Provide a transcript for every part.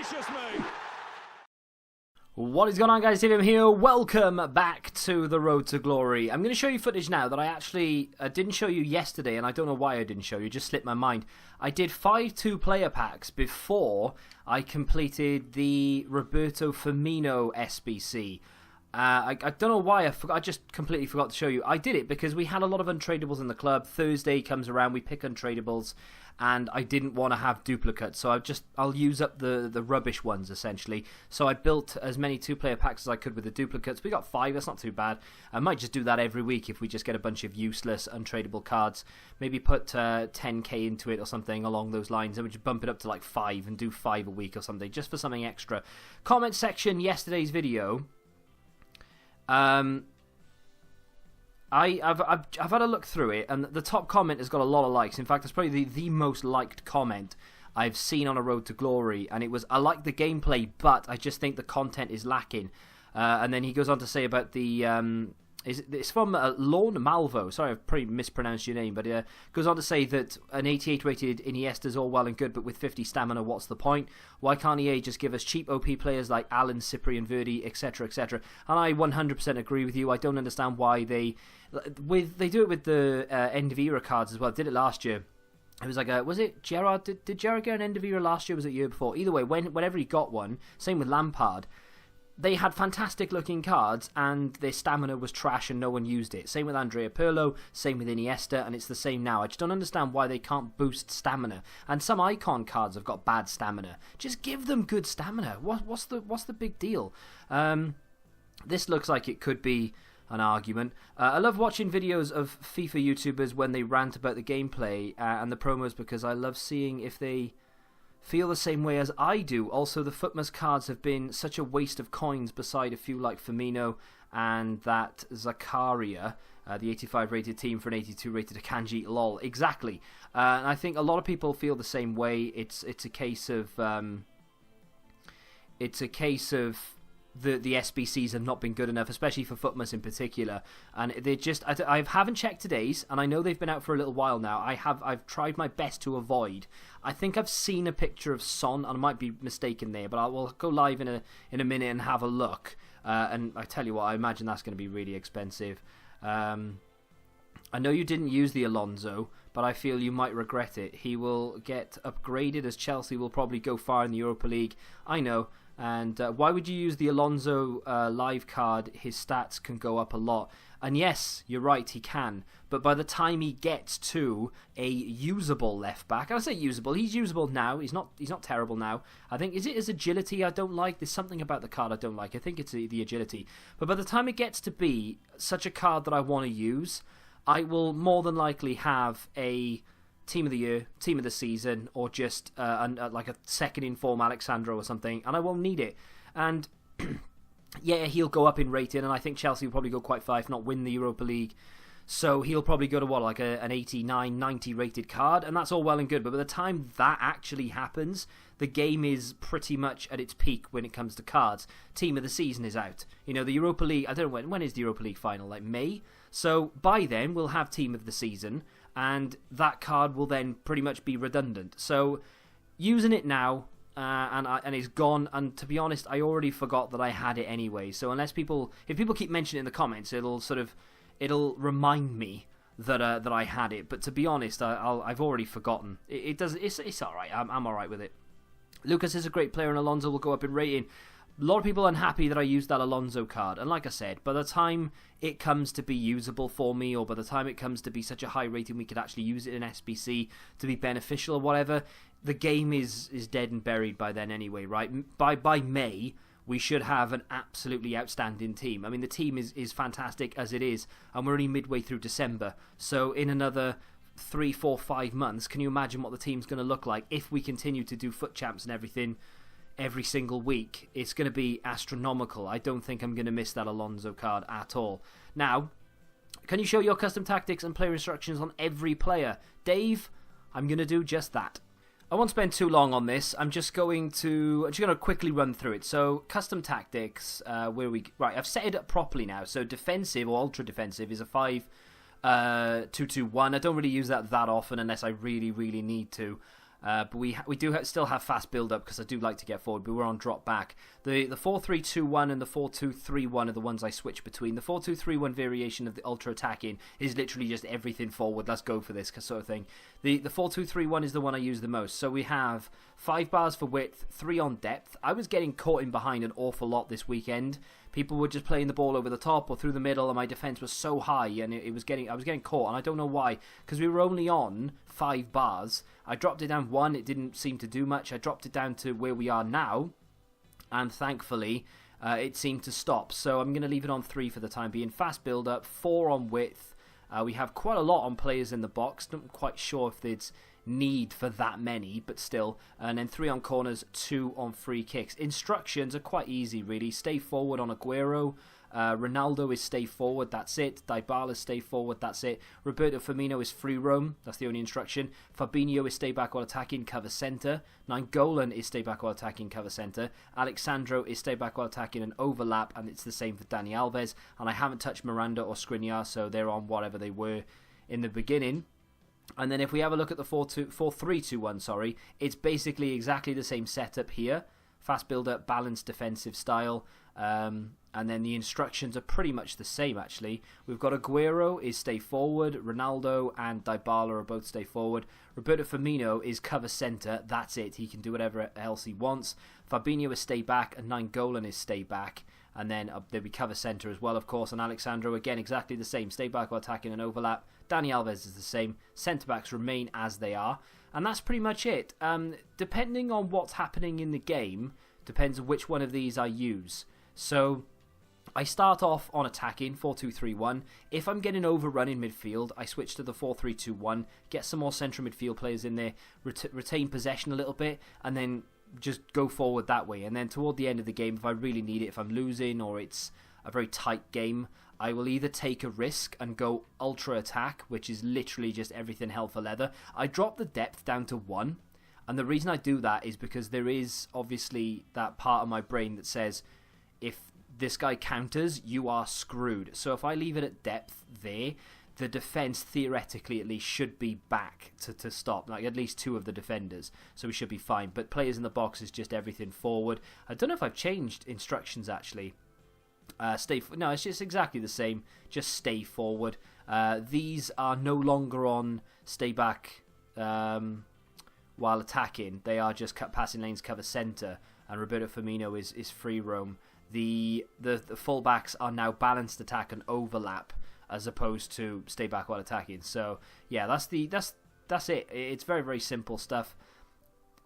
gracious me! What is going on, guys? Steve here. Welcome back to the Road to Glory. I'm going to show you footage now that I actually didn't show you yesterday, and I don't know why I didn't show you. It just slipped my mind. I did 5 two-player packs before I completed the Roberto Firmino SBC. I don't know why I forgot. I just completely forgot to show you. I did it because we had a lot of untradables in the club. Thursday comes around, we pick untradables, and I didn't want to have duplicates, so I'll use up the rubbish ones essentially. So I built as many two-player packs as I could with the duplicates. We got 5. That's not too bad. I might just do that every week if we just get a bunch of useless untradable cards. Maybe put 10k into it or something along those lines, and we just bump it up to like 5 and do 5 a week or something, just for something extra. Comment section yesterday's video. I've had a look through it, and the top comment has got a lot of likes. In fact, it's probably the most liked comment I've seen on a Road to Glory, and it was, I like the gameplay, but I just think the content is lacking. And then he goes on to say about the it's from Lorne Malvo. Sorry, I've probably mispronounced your name, but goes on to say that an 88 rated Iniesta's all well and good, but with 50 stamina, what's the point? Why can't EA just give us cheap OP players like Alan, Cyprian, Verdi, etc., etc.? And I 100% agree with you. I don't understand why they do it with the end of era cards as well. Did it last year. It was like was it Gerrard? Did Gerrard get an end of era last year? Or was it the year before? Either way, whenever he got one, same with Lampard. They had fantastic looking cards and their stamina was trash and no one used it. Same with Andrea Pirlo, same with Iniesta, and it's the same now. I just don't understand why they can't boost stamina. And some icon cards have got bad stamina. Just give them good stamina. What's the big deal? This looks like it could be an argument. I love watching videos of FIFA YouTubers when they rant about the gameplay and the promos, because I love seeing if they feel the same way as I do. Also, the Footmas cards have been such a waste of coins beside a few like Firmino and that Zakaria, the 85 rated team for an 82 rated Akanji. Lol, exactly. And I think a lot of people feel the same way. It's a case of the SBCs have not been good enough, especially for Footmas in particular, and they just I haven't checked today's, and I know they've been out for a little while now. I've tried my best to avoid. I think I've seen a picture of Son, and I might be mistaken there, but I will go live in a minute and have a look. And I tell you what, I imagine that's going to be really expensive. I know you didn't use the Alonso, but I feel you might regret it. He will get upgraded as Chelsea will probably go far in the Europa League. I know. And why would you use the Alonso live card? His stats can go up a lot. And yes, you're right, he can. But by the time he gets to a usable left back, and I say usable, he's usable now. He's not terrible now. I think, is it his agility I don't like? There's something about the card I don't like. I think it's the agility. But by the time it gets to be such a card that I want to use, I will more than likely have a Team of the Year, Team of the Season, or just like a second in form Alexandro or something, and I won't need it. And yeah, he'll go up in rating, and I think Chelsea will probably go quite far, if not win the Europa League. So he'll probably go to like an 89, 90 rated card, and that's all well and good. But by the time that actually happens, the game is pretty much at its peak when it comes to cards. Team of the Season is out. You know, the Europa League, I don't know when is the Europa League final, like May? So by then we'll have Team of the Season, and that card will then pretty much be redundant. So using it now, and it's gone. And to be honest, I already forgot that I had it anyway. So if people keep mentioning it in the comments, it'll remind me that I had it. But to be honest, I've already forgotten. It's all right. I'm all right with it. Lucas is a great player, and Alonso will go up in rating. A lot of people are unhappy that I used that Alonso card, and like I said, by the time it comes to be usable for me, or by the time it comes to be such a high rating we could actually use it in SBC to be beneficial or whatever, the game is dead and buried by then anyway, right? By May, we should have an absolutely outstanding team. I mean, the team is fantastic as it is, and we're only midway through December, so in another 3, 4, 5 months, can you imagine what the team's going to look like if we continue to do foot champs and everything every single week? It's going to be astronomical. I don't think I'm going to miss that Alonso card at all. Now, can you show your custom tactics and player instructions on every player? Dave, I'm going to do just that. I won't spend too long on this. I'm just going to quickly run through it. So, custom tactics, right, I've set it up properly now. So, defensive or ultra defensive is a 5-2-2-1. I don't really use that often unless I really, really need to. But we still have fast build-up because I do like to get forward, but we're on drop back. The 4-3-2-1 and the 4-2-3-1 are the ones I switch between. The 4-2-3-1 variation of the ultra-attacking is literally just everything forward. Let's go for this sort of thing. The 4-2-3-1 is the one I use the most. So we have 5 bars for width, 3 on depth. I was getting caught in behind an awful lot this weekend. People were just playing the ball over the top or through the middle, and my defense was so high, and I was getting caught, and I don't know why, because we were only on 5 bars. I dropped it down 1, it didn't seem to do much. I dropped it down to where we are now, and thankfully it seemed to stop. So I'm going to leave it on 3 for the time being. Fast build up, 4 on width. We have quite a lot on players in the box. Not quite sure if there's need for that many, but still. And then 3 on corners, 2 on free kicks. Instructions are quite easy, really. Stay forward on Aguero. Ronaldo is stay forward, that's it. Dybala is stay forward, that's it. Roberto Firmino is free roam, that's the only instruction. Fabinho is stay back while attacking, cover centre. Nainggolan is stay back while attacking, cover centre. Alexandro is stay back while attacking and overlap, and it's the same for Dani Alves. And I haven't touched Miranda or Skriniar, so they're on whatever they were in the beginning. And then if we have a look at the 4-3-2-1, it's basically exactly the same setup here. Fast build-up, balanced defensive style. And then the instructions are pretty much the same, actually. We've got Aguero is stay forward. Ronaldo and Dybala are both stay forward. Roberto Firmino is cover centre. That's it. He can do whatever else he wants. Fabinho is stay back. And Nainggolan is stay back. And then there'll be cover centre as well, of course. And Alexandro, again, exactly the same. Stay back while attacking and overlap. Dani Alves is the same. Centre-backs remain as they are. And that's pretty much it. Depending on what's happening in the game, depends on which one of these I use. So I start off on attacking, 4-2-3-1. If I'm getting overrun in midfield, I switch to the 4-3-2-1, get some more central midfield players in there, retain possession a little bit, and then just go forward that way. And then toward the end of the game, if I really need it, if I'm losing or it's a very tight game, I will either take a risk and go ultra attack, which is literally just everything hell for leather. I drop the depth down to 1. And the reason I do that is because there is obviously that part of my brain that says, if this guy counters, you are screwed. So if I leave it at depth there, the defence theoretically at least should be back to stop, like at least 2 of the defenders, so we should be fine. But players in the box is just everything forward. I don't know if I've changed instructions actually. No, it's just exactly the same, just stay forward. These are no longer on stay back while attacking. They are just passing lanes, cover centre, and Roberto Firmino is free roam. The fullbacks are now balanced attack and overlap as opposed to stay back while attacking. So yeah, that's it. It's very, very simple stuff.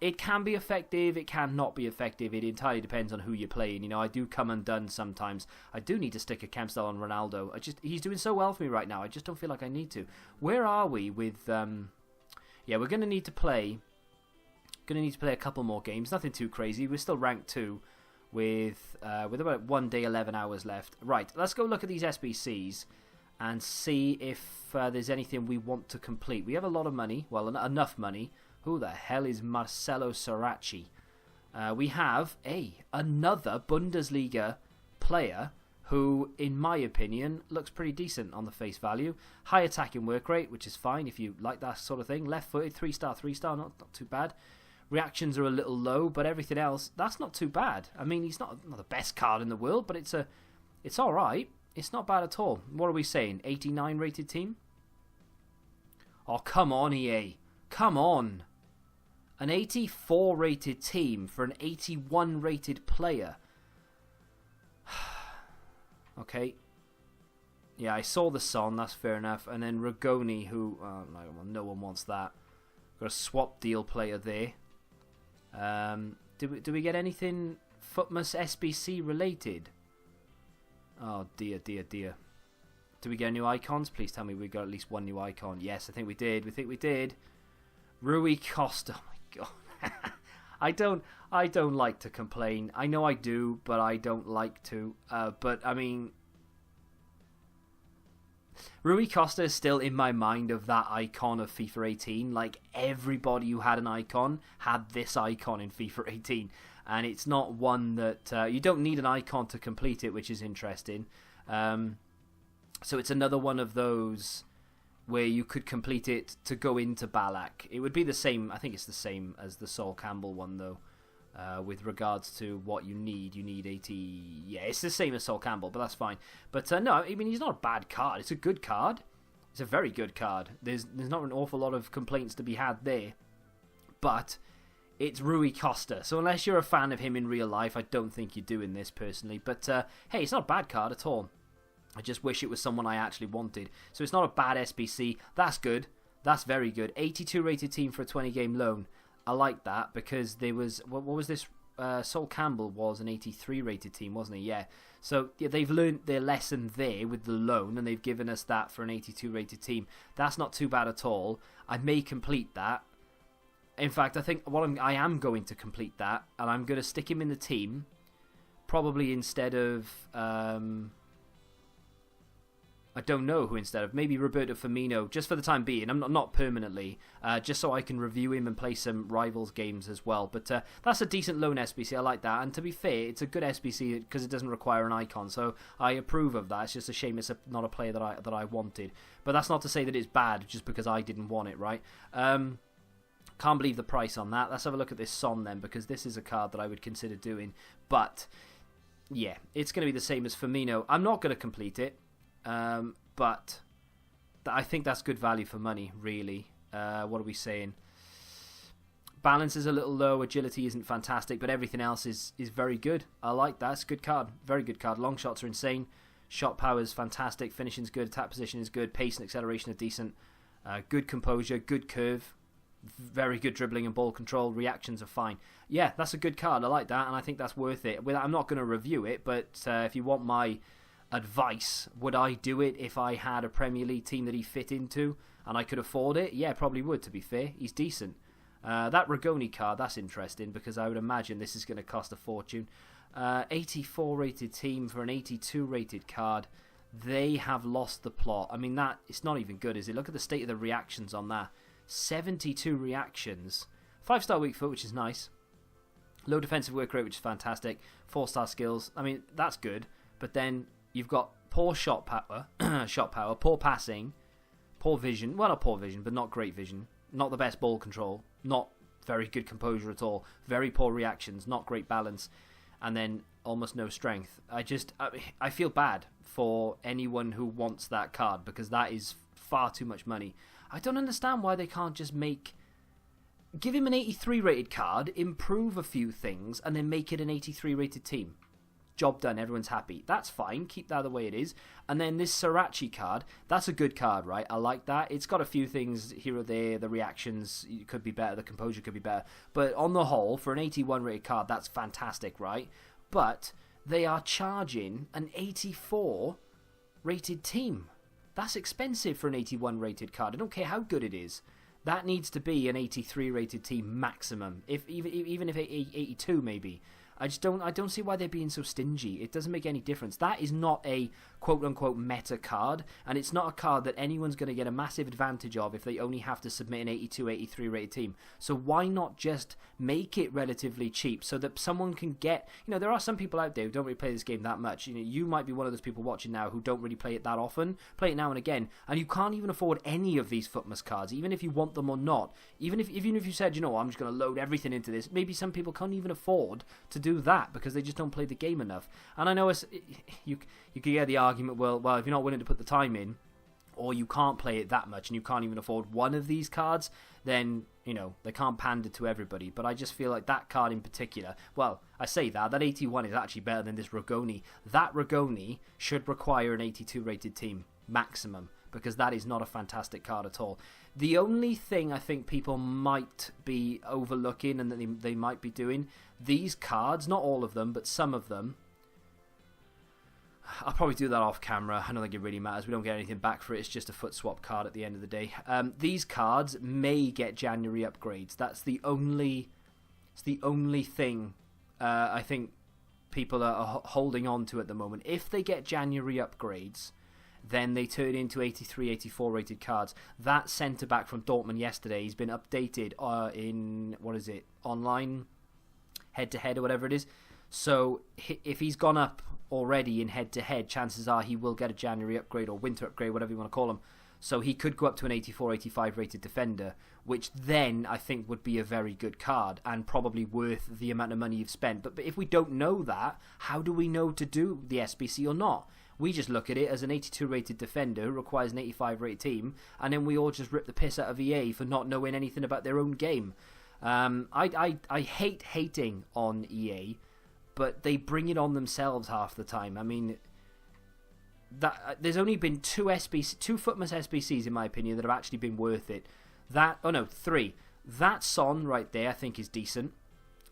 It can be effective, it can not be effective. It entirely depends on who you're playing. You know, I do come undone sometimes. I do need to stick a camp style on Ronaldo. He's doing so well for me right now. I just don't feel like I need to. Where are we with yeah, we're gonna need to play a couple more games. Nothing too crazy. We're still ranked 2. With about 1 day, 11 hours left. Right, let's go look at these SBCs and see if there's anything we want to complete. We have a lot of money, well, enough money. Who the hell is Marcelo Saracchi? We have another Bundesliga player who, in my opinion, looks pretty decent on the face value. High attacking work rate, which is fine if you like that sort of thing. Left-footed, 3-star, not too bad. Reactions are a little low, but everything else, that's not too bad. I mean, he's not the best card in the world, but it's all right. It's not bad at all. What are we saying? 89 rated team? Oh, come on, EA. Come on. An 84 rated team for an 81 rated player. Okay. Yeah, I saw the Son, that's fair enough. And then Ragoni, who, no one wants that. Got a swap deal player there. Do we get anything Footmas SBC related? Oh dear. Do we get new icons? Please tell me we got at least one new icon. Yes, I think we did. We did. Rui Costa. Oh my god. I don't like to complain. I know I do, but I don't like to. But I mean, Rui Costa is still in my mind of that icon of FIFA 18. Like, everybody who had an icon had this icon in FIFA 18. And it's not one that... you don't need an icon to complete it, which is interesting. So it's another one of those where you could complete it to go into Ballack. It would be the same. I think it's the same as the Sol Campbell one, though. With regards to what you need 80. Yeah, it's the same as Sol Campbell, but that's fine. But no, I mean, he's not a bad card. It's a good card. It's a very good card. There's not an awful lot of complaints to be had there. But it's Rui Costa. So unless you're a fan of him in real life, I don't think you're doing this personally. But hey, it's not a bad card at all. I just wish it was someone I actually wanted. So it's not a bad SBC. That's good. That's very good. 82 rated team for a 20-game loan. I like that because there was... What was this? Sol Campbell was an 83 rated team, wasn't he? Yeah. So yeah, they've learned their lesson there with the loan, and they've given us that for an 82 rated team. That's not too bad at all. I may complete that. In fact, I think I am going to complete that, and I'm going to stick him in the team, probably instead of... I don't know who instead of. Maybe Roberto Firmino, just for the time being. I'm not permanently, just so I can review him and play some Rivals games as well. But that's a decent loan SBC. I like that. And to be fair, it's a good SBC because it doesn't require an icon. So I approve of that. It's just a shame it's not a player that I wanted. But that's not to say that it's bad just because I didn't want it, right? Can't believe the price on that. Let's have a look at this Son then, because this is a card that I would consider doing. But yeah, it's going to be the same as Firmino. I'm not going to complete it. But I think that's good value for money, really. What are we saying? Balance is a little low, agility isn't fantastic, but everything else is very good. I like that. It's a good card. Very good card. Long shots are insane. Shot power is fantastic. Finishing's good. Attack position is good. Pace and acceleration are decent. Good composure. Good curve. Very good dribbling and ball control. Reactions are fine. Yeah, that's a good card. I like that, and I think that's worth it. I'm not going to review it, but if you want my advice, would I do it if I had a Premier League team that he fit into and I could afford it? Yeah, probably would, to be fair. He's decent. That Rigoni card, that's interesting because I would imagine this is going to cost a fortune. 84 rated team for an 82 rated card. They have lost the plot. I mean, that it's not even good, is it? Look at the state of the reactions on that. 72 reactions. 5-star weak foot, which is nice. Low defensive work rate, which is fantastic. 4-star skills. I mean, that's good. But then you've got poor shot power, poor passing, poor vision. Well, not poor vision, but not great vision. Not the best ball control. Not very good composure at all. Very poor reactions. Not great balance. And then almost no strength. I feel bad for anyone who wants that card because that is far too much money. I don't understand why they can't just give him an 83 rated card, improve a few things, and then make it an 83 rated team. Job done, everyone's happy. That's fine, keep that the way it is. And then this Sriracha card, that's a good card, right? I like that. It's got a few things here or there, the reactions could be better, the composure could be better. But on the whole, for an 81 rated card, that's fantastic, right? But they are charging an 84 rated team. That's expensive for an 81 rated card. I don't care how good it is. That needs to be an 83 rated team maximum. Even if 82 maybe. I don't see why they're being so stingy. It doesn't make any difference. That is not a quote-unquote meta card, and it's not a card that anyone's going to get a massive advantage of if they only have to submit an 82, 83 rated team. So why not just make it relatively cheap so that someone can get... there are some people out there who don't really play this game that much. You might be one of those people watching now who don't really play it that often, play it now and again, and you can't even afford any of these Footmas cards, even if you want them or not. Even if you said, I'm just going to load everything into this, maybe some people can't even afford to do that because they just don't play the game enough. And I know you could get the argument, well, if you're not willing to put the time in, or you can't play it that much and you can't even afford one of these cards, then they can't pander to everybody. But I just feel like that card in particular, well, I say that 81 is actually better than this Rigoni. That Rigoni should require an 82 rated team maximum, because that is not a fantastic card at all. The only thing I think people might be overlooking and that they might be doing, these cards, not all of them, but some of them, I'll probably do that off camera. I don't think it really matters. We don't get anything back for it. It's just a foot swap card at the end of the day. These cards may get January upgrades. That's the only thing I think people are holding on to at the moment. If they get January upgrades, then they turn into 83, 84 rated cards. That centre-back from Dortmund yesterday, he's been updated in, online, head-to-head or whatever it is. So if he's gone up already in head-to-head, chances are he will get a January upgrade or winter upgrade, whatever you want to call him. So he could go up to an 84, 85 rated defender, which then I think would be a very good card and probably worth the amount of money you've spent. But if we don't know that, how do we know to do the SBC or not? We just look at it as an 82 rated defender who requires an 85 rated team, and then we all just rip the piss out of EA for not knowing anything about their own game. I hate hating on EA, but they bring it on themselves half the time. I mean, there's only been two Footmas SBCs in my opinion that have actually been worth it. Three. That Son right there I think is decent.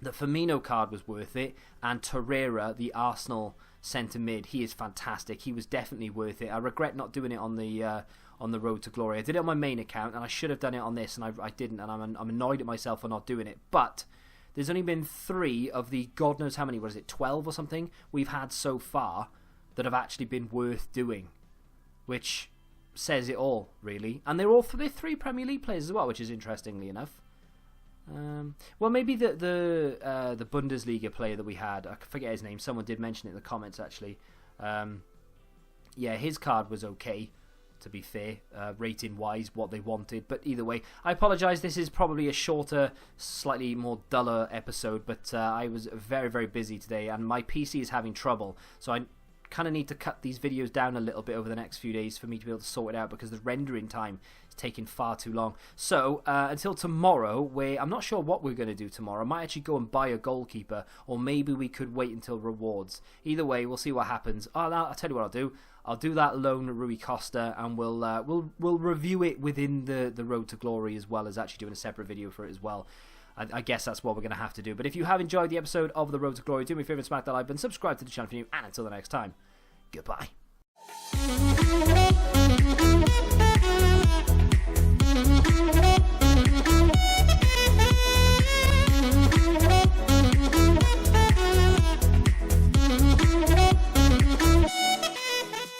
The Firmino card was worth it, and Torreira, the Arsenal centre mid, he is fantastic. He was definitely worth it. I regret not doing it on the Road to Glory. I did it on my main account, and I should have done it on this, and I didn't, and I'm annoyed at myself for not doing it. But there's only been 3 of the God knows how many, 12 or something we've had so far that have actually been worth doing, which says it all, really. And they're 3 Premier League players as well, which is interestingly enough. Well, maybe the Bundesliga player that we had, I forget his name, someone did mention it in the comments actually. Yeah, his card was okay, to be fair, rating wise, what they wanted, but either way, I apologise, this is probably a shorter, slightly more duller episode, but I was very, very busy today, and my PC is having trouble, so I kind of need to cut these videos down a little bit over the next few days for me to be able to sort it out, because the rendering time is taking far too long. So until tomorrow, where I'm not sure what we're going to do tomorrow. I might actually go and buy a goalkeeper, or maybe we could wait until rewards. Either way, we'll see what happens. I'll tell you what I'll do. I'll do that loan Rui Costa, and we'll review it within the Road to Glory, as well as actually doing a separate video for it as well. I guess that's what we're going to have to do. But if you have enjoyed the episode of The Road to Glory, do me a favour and smack that like button, subscribe to the channel if you're new, and until the next time, goodbye.